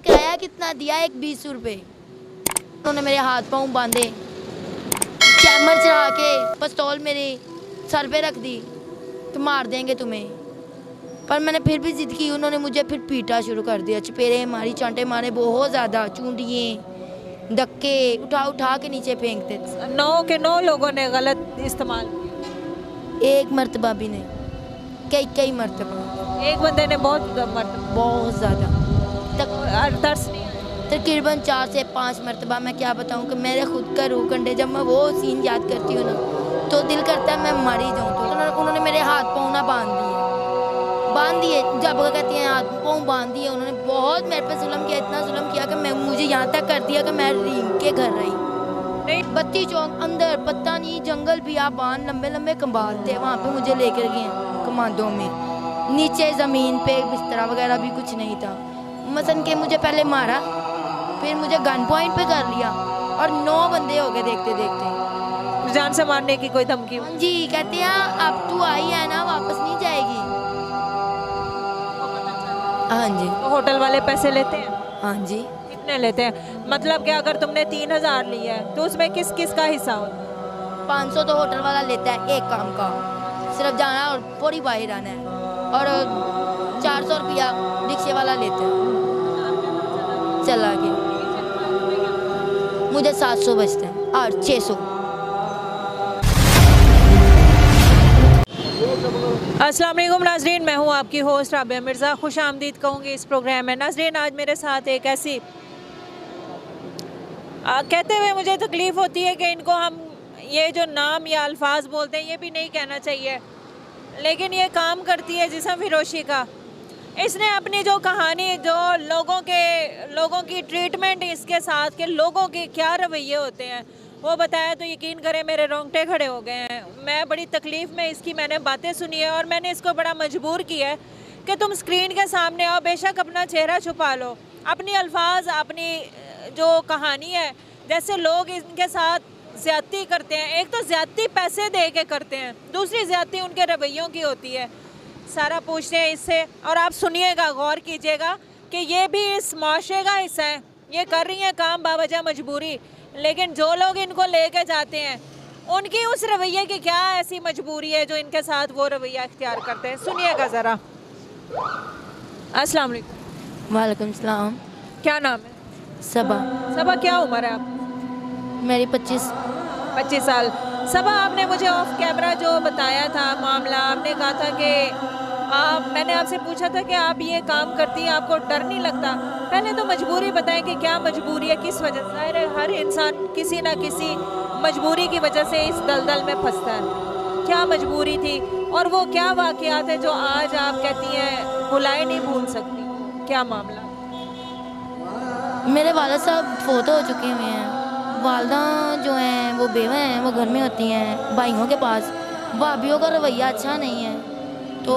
किराया कितना दिया, एक 20 रुपये। उन्होंने मेरे हाथ पाँव बांधे, चैमर चढ़ा के पिस्तौल मेरे सर पे रख दी तो मार देंगे तुम्हें। पर मैंने फिर भी जिद की, उन्होंने मुझे फिर पीटा शुरू कर दिया, चपेड़े मारी, चांटे मारे बहुत ज़्यादा, चूंडिए धक्के उठा उठा के नीचे फेंकते थे। 9 लोगों ने गलत इस्तेमाल किया। एक मर्तबा भी नहीं, कई मर्तबा। एक बंदे ने बहुत ज़्यादा तरस नहीं आया। तकरीबन 4 से 5 मर्तबा। मैं क्या बताऊँ कि मेरे खुद का रूह कंडे, जब मैं वो सीन याद करती हूँ ना तो दिल करता है मैं मर ही जाऊँ। तो उन्होंने मेरे हाथ पाँव ना बांध दिए, जब कहती हैं हाथ पाँव बांध दिए। उन्होंने बहुत मेरे पे जुल्म किया, इतना जुल्म किया कि मुझे यहाँ तक कर दिया कि मैं रींग के घर रही। बत्ती चौक अंदर पता नहीं जंगल बियाबान, लंबे लंबे कंबाल थे, वहाँ पे मुझे लेकर गए कमांडो में। नीचे ज़मीन पे बिस्तरा वगैरह भी कुछ नहीं था। मसन के मुझे पहले मारा, फिर मुझे गन पॉइंट पे कर लिया और 9 बंदे हो गए देखते देखते। जान से मारने की कोई धमकी? जी, कहते हैं अब तू आई है ना वापस नहीं जाएगी। हाँ जी। तो होटल वाले पैसे लेते हैं? हाँ जी। कितने लेते हैं? मतलब कि अगर तुमने 3000 लिया है तो उसमें किस किस का हिस्सा होता? 500 तो होटल वाला लेता है एक काम का, सिर्फ जाना और पूरी बाहर आना है, और 400 रुपया रिक्शे वाला लेता है। चला गया, मुझे 700 बचते हैं और 600। अस्सलाम वालेकुम नाजरीन, मैं हूं आपकी होस्ट राबिया मिर्ज़ा। खुश आमदीद कहूँगी इस प्रोग्राम में। नाजरीन, आज मेरे साथ एक ऐसी कहते हुए मुझे तकलीफ़ होती है कि इनको हम ये जो नाम या अल्फाज बोलते हैं ये भी नहीं कहना चाहिए, लेकिन ये काम करती है जिस्म फिरोशी का। इसने अपनी जो कहानी, जो लोगों की ट्रीटमेंट इसके साथ के लोगों के क्या रवैये होते हैं वो बताया, तो यकीन करें मेरे रोंगटे खड़े हो गए हैं। मैं बड़ी तकलीफ़ में इसकी मैंने बातें सुनी है और मैंने इसको बड़ा मजबूर किया है कि तुम स्क्रीन के सामने आओ, बेशक अपना चेहरा छुपा लो, अपनी अल्फाज, अपनी जो कहानी है, जैसे लोग इनके साथ ज़्यादती करते हैं। एक तो ज़्यादती पैसे दे के करते हैं, दूसरी ज़्यादती उनके रवैयों की होती है। सारा पूछते हैं इससे, और आप सुनिएगा, गौर कीजिएगा कि ये भी इस माशरे का हिस्सा है। ये कर रही हैं काम बावजह मजबूरी, लेकिन जो लोग इनको लेके जाते हैं उनकी उस रवैये की क्या ऐसी मजबूरी है जो इनके साथ वो रवैया इख्तियार करते हैं। सुनिएगा ज़रा। अस्सलाम वालेकुम। वालेकुम सलाम। क्या नाम है? सबा। सबा, क्या उम्र है आपकी? मेरी 25 साल। सबा, आपने मुझे ऑफ कैमरा जो बताया था मामला, आपने कहा था कि मैंने आपसे पूछा था कि आप ये काम करती हैं, आपको डर नहीं लगता? पहले तो मजबूरी बताएं कि क्या मजबूरी है, किस वजह से? ज़ाहिर है हर इंसान किसी ना किसी मजबूरी की वजह से इस दलदल में फंसता है। क्या मजबूरी थी और वो क्या वाक़यात है जो आज आप कहती हैं भुलाए नहीं भूल सकती? क्या मामला? मेरे वालिद साहब फोत हो चुके हुए हैं। वालदा जो हैं वो बेवा हैं, वो घर में होती हैं भाइयों के पास। भाभियों का रवैया अच्छा नहीं है, तो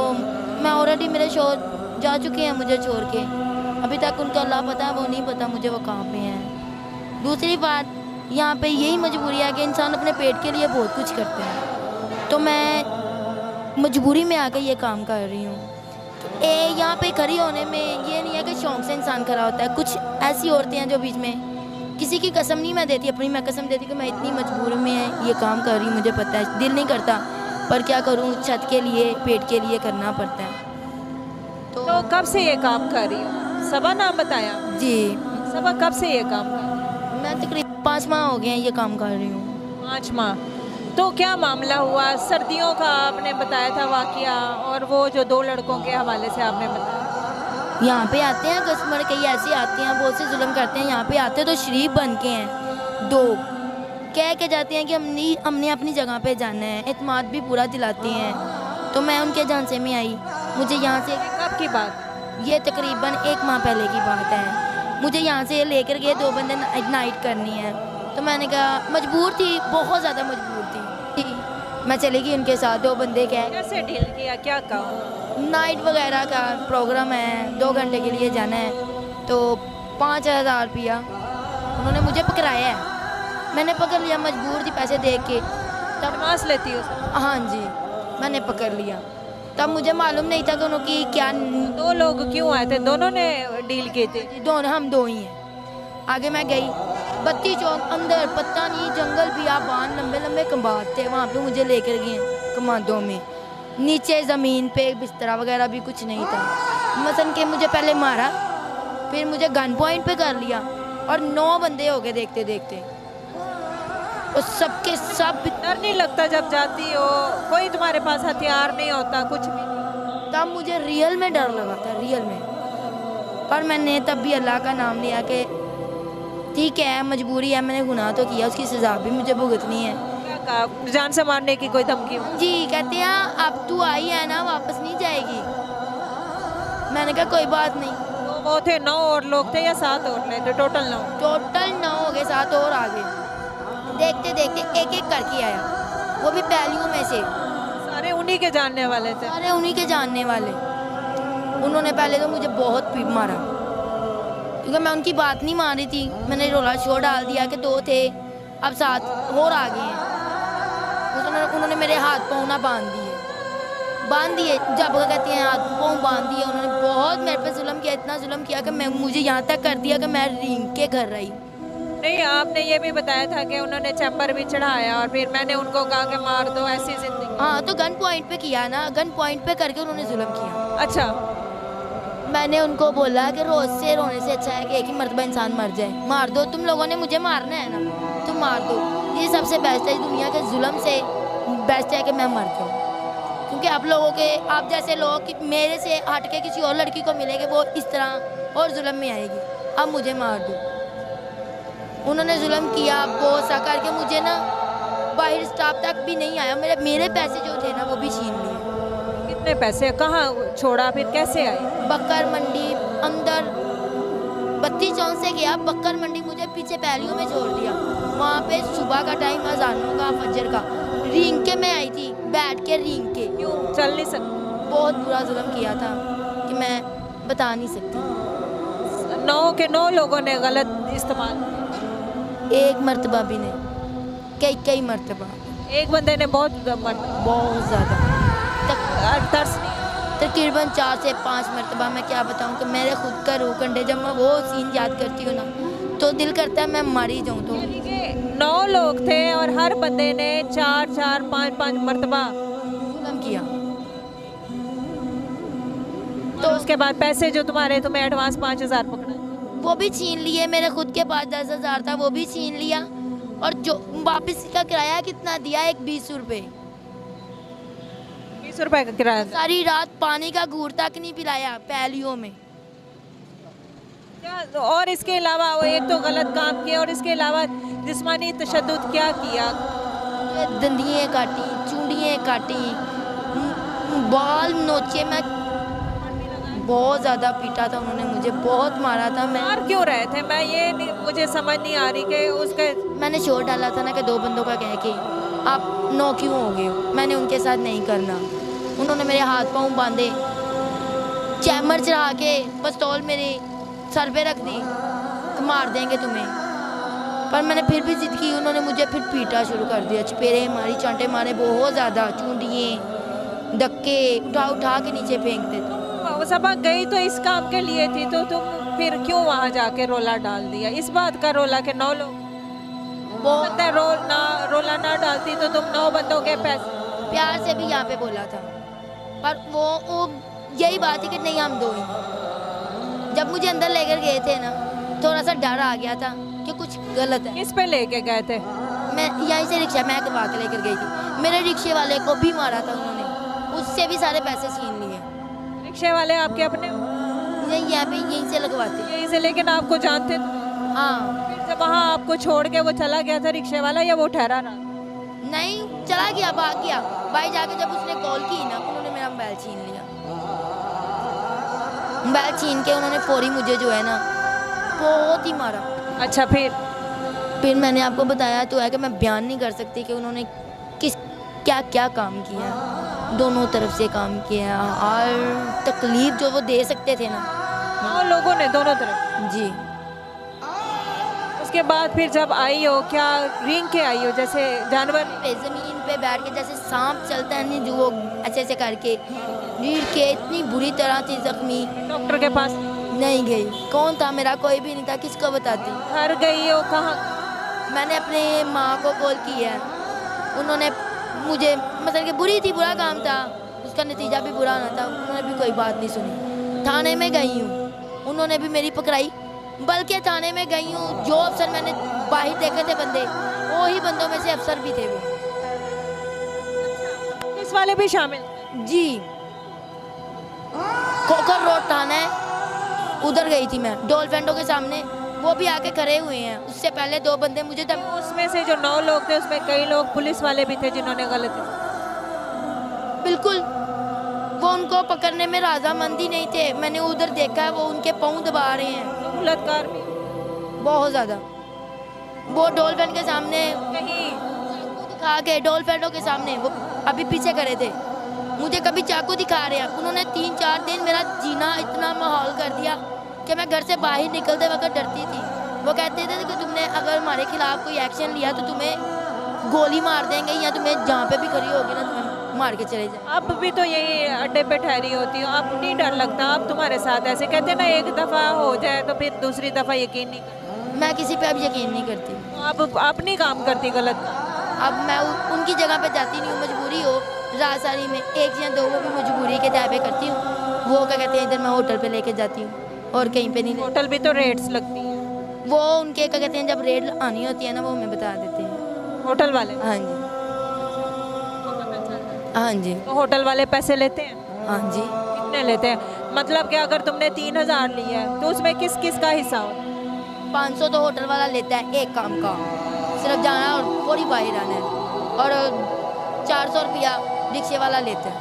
मैं ऑलरेडी, मेरे शोहर जा चुके हैं मुझे छोड़ के। अभी तक उनका अल्लाह पता है, वो नहीं पता मुझे वो कहाँ पे हैं। दूसरी बात, यहाँ पे यही मजबूरी है कि इंसान अपने पेट के लिए बहुत कुछ करते हैं, तो मैं मजबूरी में आकर ये काम कर रही हूँ। यहाँ पे खड़ी होने में ये नहीं है कि शौक़ से इंसान खड़ा होता है। कुछ ऐसी औरतें हैं जो बीच में, किसी की कसम नहीं मैं देती, अपनी मैं कसम देती कि मैं इतनी मजबूरी में ये काम कर रही हूँ, मुझे पता है, दिल नहीं करता, पर क्या करूँ, छत के लिए, पेट के लिए करना पड़ता है। तो कब से ये काम कर रही हूँ? सबा नाम बताया? जी। सबा, कब से ये काम कर रही? मैं तकरीबन 5 माह हो गए हैं ये काम कर रही हूँ। 5 माह। तो क्या मामला हुआ? सर्दियों का आपने बताया था वाक़या, और वो जो 2 लड़कों के हवाले से आपने बताया। यहाँ पे आते हैं कस्टमर, कई ऐसे आते हैं बहुत से जुल्म करते हैं। यहाँ पे आते तो शरीफ बन के हैं, 2 कह के जाते हैं कि हमने अपनी जगह पे जाना है, एतमाद भी पूरा दिलाते हैं। तो मैं उनके झांसे में आई। मुझे यहाँ से, कब की बात? ये तकरीबन 1 माह पहले की बात है। मुझे यहाँ से लेकर गए, 2 बंदे नाइट करनी है, तो मैंने कहा, मजबूर थी, बहुत ज़्यादा मजबूर थी, मैं चली गई उनके साथ। 2 बंदे कैसे डील किया, क्या कहा? नाइट वगैरह का प्रोग्राम है, 2 घंटे के लिए जाना है, तो 5000 रुपया उन्होंने मुझे पकड़ाया है। मैंने पकड़ लिया, मजबूर थी पैसे दे के। तब एडवांस लेती हो? हाँ जी, मैंने पकड़ लिया। तब मुझे मालूम नहीं था कि उनकी क्या। दो लोग क्यों आए थे? दोनों ने डील की थी? दोनों, हम दो ही हैं। आगे मैं गई, बत्ती चौक अंदर, पता नहीं जंगल बियाबान, लंबे लंबे कम्बाद थे, वहाँ पे मुझे लेकर गए कमादों में। नीचे ज़मीन पे बिस्तरा वगैरह भी कुछ नहीं था। मसन के मुझे पहले मारा, फिर मुझे गन पॉइंट पे कर लिया और 9 बंदे हो गए देखते देखते, और सबके सब। डर नहीं लगता जब जाती हो? कोई तुम्हारे पास हथियार नहीं होता, कुछ भी? तब मुझे रियल में डर लगा था, रियल में। पर मैंने तब भी अल्लाह का नाम लिया कि ठीक है, मजबूरी है, मैंने गुनाह तो किया, उसकी सज़ा भी मुझे भुगतनी है। क्या कहा? जान से मारने की कोई धमकी? जी, कहते हैं अब तू आई है ना, वापस नहीं जाएगी। मैंने कहा कोई बात नहीं। तो वो थे 9 और लोग थे या 7 और थे? टोटल 9? टोटल 9 हो गए, 7 और आ गए। देखते देखते एक एक करके आया, वो भी पहलियों में से। सारे उन्हीं के जानने वाले थे? सारे उन्हीं के जानने वाले। उन्होंने पहले तो मुझे बहुत पीट मारा, क्योंकि मैं उनकी बात नहीं मान रही थी। मैंने रोला शोर डाल दिया कि 2 थे, अब 7 और आ गए हैं। उन्होंने मेरे हाथ पाँव ना बांध दिए, जब कहते हैं हाथ पाँव बांध दिए। उन्होंने बहुत मेरे पे जुल्म किया, इतना जुल्म किया कि मुझे यहाँ तक कर दिया कि मैं रींग के घर रही। नहीं, आपने ये भी बताया था कि उन्होंने चैम्बर भी चढ़ाया और फिर मैंने उनको कहा कि मार दो, ऐसी जिंदगी। हाँ, तो गन पॉइंट पे किया ना, गन पॉइंट पे करके उन्होंने जुल्म किया। अच्छा। मैंने उनको बोला कि रोज से रोने से अच्छा है कि एक ही मर्तबा इंसान मर जाए। मार दो, तुम लोगों ने मुझे मारना है ना, तुम मार दो, ये सबसे बेस्ट है। दुनिया के जुल्म से बेस्ट है कि मैं मर जाऊँ, क्योंकि आप लोगों के, आप जैसे लोग कि मेरे से हट के किसी और लड़की को मिलेंगे, वो इस तरह और जुल्म में आएगी। अब मुझे मार दो। उन्होंने जुल्म किया, बहुत सा करके मुझे ना बाहर स्टाफ तक भी नहीं आया। मेरे पैसे जो थे ना वो भी छीन लिए। कितने पैसे? कहाँ छोड़ा, फिर कैसे आए? बक्कर मंडी अंदर, बत्ती चौक से गया, बक्कर मंडी मुझे पीछे पहलियों में छोड़ दिया। वहाँ पे सुबह का टाइम, अजानों का, फजर का, रींग के मैं आई थी, बैठ के रींग के। क्यों चल नहीं सकती? बहुत बुरा जुल्म किया था कि मैं बता नहीं सकती। 9 के 9 लोगों ने गलत इस्तेमाल? एक मर्तबा भी नहीं, कई मर्तबा। एक बंदे ने बहुत मरतबा? बहुत ज़्यादा, तरस नहीं? तकरीबन 4 से 5 मर्तबा। मैं क्या बताऊँ कि मेरे खुद का रूह कंडे, जब मैं वो सीन याद करती हूँ ना, तो दिल करता है मैं मर ही जाऊँ। तो 9 लोग थे और हर बंदे ने 4-4, 5-5 मरतबा जुल्म किया। तो उसके बाद पैसे जो तुम्हें एडवांस 5,000 पकड़ा, वो भी छीन लिए। मेरे खुद के पास 10,000 था, वो भी छीन लिया। और जो वापस का किराया कितना दिया, एक 20 रुपये। 20 रुपए का किराया? सारी रात पानी का घूर तक नहीं पिलाया पहलियों में। क्या? और इसके अलावा वो एक तो गलत काम किया, और इसके अलावा जिस्मानी तशद्दुद क्या किया? दंदियाँ काटी, चूड़ियाँ काटी, बाल नोचे। मैं बहुत ज़्यादा पीटा था उन्होंने मुझे, बहुत मारा था। मार क्यों रहे थे? मुझे समझ नहीं आ रही कि उसका। मैंने शोर डाला था ना कि 2 बंदों का कह के आप 9 क्यों हो गए हो, मैंने उनके साथ नहीं करना। उन्होंने मेरे हाथ पाँव बांधे, चैमर चढ़ा के पिस्तौल मेरे सर पे रख दी, मार देंगे तुम्हें। पर मैंने फिर भी जिद की। उन्होंने मुझे फिर पीटा शुरू कर दिया, चपेरे मारी, चांटे मारे, बहुत ज़्यादा, चूंडिए, धक्के उठा के नीचे फेंकते थे। सबक गई तो इस काम के लिए थी, तो तुम फिर क्यों वहाँ जाके रोला डाल दिया? इस बात का रोला के 9 लोग रोला ना डालती तो तुम 9 बंदों के पैसे। प्यार से भी यहाँ पे बोला था, पर वो यही बात है कि नहीं, हम 2 ही। जब मुझे अंदर लेकर गए थे ना, थोड़ा सा डर आ गया था कि कुछ गलत है। किस पे लेके गए थे? मैं यहीं से रिक्शा मैं करवा के लेकर गई थी। मेरे रिक्शे वाले को भी मारा था उन्होंने, उससे भी सारे पैसे छीन लिए। रिक्शे वाले आपके अपने? नहीं, यहाँ पे यहीं से लगवाते। यहीं से? लेकिन आपको जानते थे? हाँ। फिर जब वहाँ आपको छोड़ के वो चला गया था रिक्शे वाला, या वो ठहरा रहा? नहीं, चला गया, भाग गया। भाई जाके जब उसने कॉल की ना, उन्होंने मेरा मोबाइल छीन लिया। मोबाइल छीन के उन्होंने फौरी मुझे जो है ना बहुत ही मारा। अच्छा, फिर मैंने आपको बताया तो है कि मैं बयान नहीं कर सकती कि उन्होंने क्या क्या काम किया, दोनों तरफ से काम किया। और तकलीफ जो वो दे सकते थे ना, 9 लोगों ने दोनों तरफ? जी। उसके बाद फिर जब आई हो, क्या रींग के आई हो जैसे जानवर? पे ज़मीन पे बैठ के जैसे सांप चलता है नहीं, जो वो ऐसे ऐसे करके रीढ़ के इतनी बुरी तरह थी जख्मी, डॉक्टर के पास नहीं गई। कौन था, मेरा कोई भी नहीं था, किसको बताती। घर गई हो कहाँ? मैंने अपने माँ को कॉल किया है, उन्होंने मुझे मतलब कि बुरी थी, बुरा काम था, उसका नतीजा भी बुरा ना था, उन्होंने भी कोई बात नहीं सुनी। थाने में गई हूँ, उन्होंने भी मेरी पकड़ाई, बल्कि थाने में गई हूँ, जो अफसर मैंने बाहर देखे थे बंदे, वही बंदों में से अफसर भी थे वो। पुलिस वाले भी शामिल? जी, खोखर रोड थाना है, उधर गई थी मैं, डॉल्फिनों के सामने, वो भी आके खड़े हुए हैं। उससे पहले 2 बंदे मुझे उसमें से जो 9 लोग थे उसमें कई लोग पुलिस वाले भी थे जिन्होंने गलती। बिल्कुल, वो उनको पकड़ने में राजामंदी नहीं थे। मैंने उधर देखा है, वो उनके पाँव दबा रहे हैं, बलात्कार भी बहुत ज़्यादा। वो डॉल्फिन के सामने कहीं दिखा के, डॉल्फिनों के सामने वो अभी पीछे खड़े थे, मुझे कभी चाकू दिखा रहे हैं। उन्होंने 3-4 दिन मेरा जीना इतना माहौल कर दिया कि मैं घर से बाहर निकलते वक्त डरती थी। वो कहते थे कि तुमने अगर हमारे खिलाफ कोई एक्शन लिया तो तुम्हें गोली मार देंगे, या तुम्हें जहाँ पे भी खड़ी होगी ना तुम्हें मार के चले जाए। अब भी तो यही अड्डे पे ठहरी होती हो, अब नहीं डर लगता? अब तुम्हारे साथ ऐसे कहते हैं ना, एक दफ़ा हो जाए तो फिर दूसरी दफ़ा यकीन नहीं करते। मैं किसी पे अब यकीन नहीं करती। अब अपनी काम करती गलत? अब मैं उनकी जगह पे जाती नहीं हूँ, मजबूरी हो राजसारी में 1 या 2 वो भी मजबूरी के दायबे करती हूँ। वो क्या कहते हैं, इधर मैं होटल पे लेके जाती हूँ और कहीं पे नहीं। होटल भी तो रेट्स लगती हैं। वो उनके क्या कहते हैं, जब रेट आनी होती है ना, वो हमें बता देते हैं होटल वाले? हाँ जी, हाँ जी, तो होटल वाले पैसे लेते हैं? हाँ जी। कितने लेते हैं? मतलब कि अगर तुमने 3000 लिया है तो उसमें किस किस का हिस्सा हो? 500 तो होटल वाला लेता है एक काम का, सिर्फ जाना और थोड़ी बाहर आना है, और 400 रुपया रिक्शे वाला लेता है,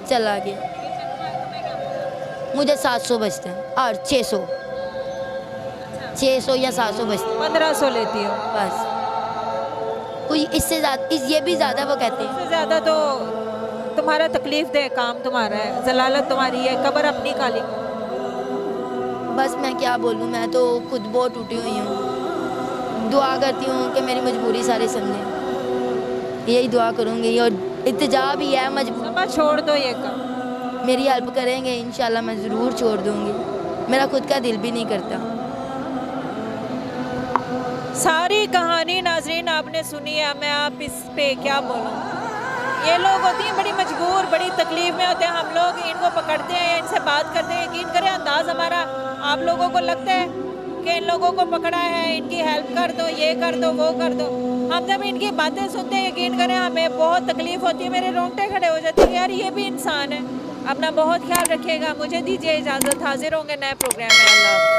चला गया। मुझे 700 बचते हैं और 600 या 700 बचते हैं 1500 लेती हो? बस। कोई इससे ज़्यादा, ये भी ज़्यादा वो कहते हैं। इससे ज़्यादा तो तुम्हारा तकलीफ दे काम तुम्हारा है, जलालत तुम्हारी है, कब्र अपनी काली। बस मैं क्या बोलूँ, मैं तो खुद बहुत टूटी हुई हूँ। दुआ करती हूँ कि मेरी मजबूरी सारे समझें, यही दुआ करूँगी। और इल्तिजा भी है, सबा छोड़ दो ये काम। मेरी हेल्प करेंगे इंशाल्लाह, मैं ज़रूर छोड़ दूँगी। मेरा खुद का दिल भी नहीं करता। सारी कहानी नाजरीन आपने सुनी है, मैं आप इस पे क्या बोलूँ। ये लोग होती हैं बड़ी मजबूर, बड़ी तकलीफ में होते हैं, हम लोग इनको पकड़ते हैं, इनसे बात करते हैं, यकीन करें अंदाज हमारा, आप लोगों को लगता है कि इन लोगों को पकड़ा है, इनकी हेल्प कर दो, ये कर दो, वो कर दो। हम जब इनकी बातें सुनते हैं, यकीन करें हमें बहुत तकलीफ होती है, मेरे रोंगटे खड़े हो जाते हैं, यार ये भी इंसान है। अपना बहुत ख्याल रखिएगा, मुझे दीजिए इजाज़त, हाजिर होंगे नए प्रोग्राम में। अल्लाह।